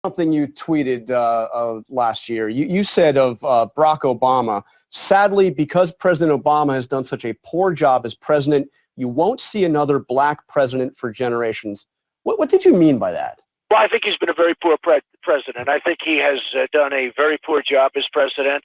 Something you tweeted last year. You said of Barack Obama, sadly, because President Obama has done such a poor job as president, you won't see another black president for generations. What did you mean by that? Well, I think he's been a very poor president. I think he has done a very poor job as president.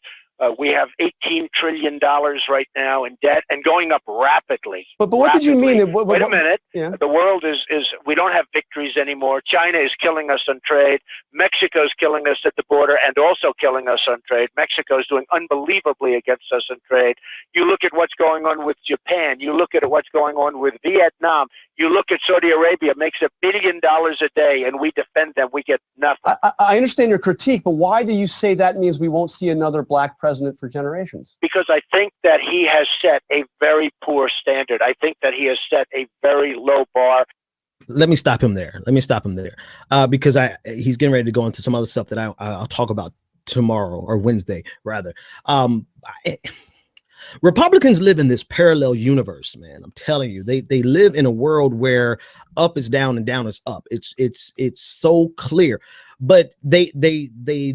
We have $18 trillion right now in debt and going up rapidly. But what did you mean? Wait a minute. Yeah. The world is we don't have victories anymore. China is killing us on trade. Mexico's killing us at the border and also killing us on trade. Mexico's doing unbelievably against us on trade. You look at what's going on with Japan. You look at what's going on with Vietnam. You look at Saudi Arabia, makes $1 billion a day, and we defend them. We get nothing. I understand your critique, but why do you say that means we won't see another black president for generations? Because I think that he has set a very poor standard. I think that he has set a very low bar. Let me stop him there. Because he's getting ready to go into some other stuff that I'll talk about tomorrow or Wednesday, rather. Republicans live in this parallel universe, man. I'm telling you, they live in a world where up is down and down is up. It's so clear, but they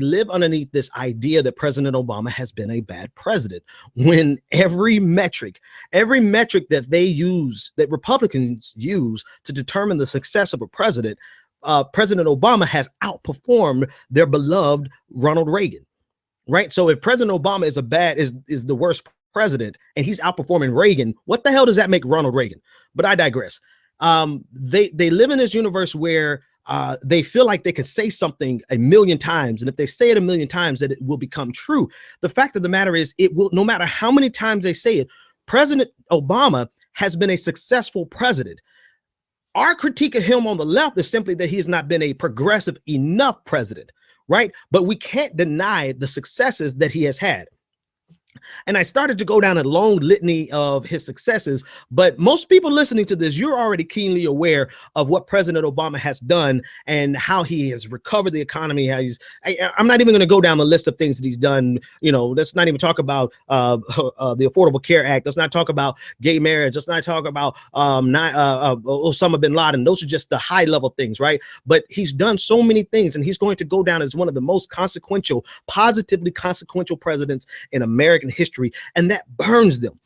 live underneath this idea that President Obama has been a bad president, when every metric that they use, that Republicans use to determine the success of a president, President Obama has outperformed their beloved Ronald Reagan, right? So if President Obama is the worst president and he's outperforming Reagan, what the hell does that make Ronald Reagan? But I digress. They live in this universe where they feel like they can say something 1,000,000 times, and if they say it 1,000,000 times, that it will become true. The fact of the matter is, it will, no matter how many times they say it. President Obama has been a successful president. Our critique of him on the left is simply that he has not been a progressive enough president, right? But we can't deny the successes that he has had. And I started to go down a long litany of his successes, but most people listening to this, you're already keenly aware of what President Obama has done and how he has recovered the economy. I'm not even going to go down the list of things that he's done. You know, let's not even talk about the Affordable Care Act. Let's not talk about gay marriage. Let's not talk about Osama bin Laden. Those are just the high level things, right? But he's done so many things, and he's going to go down as one of the most consequential, positively consequential presidents in American history, and that burns them.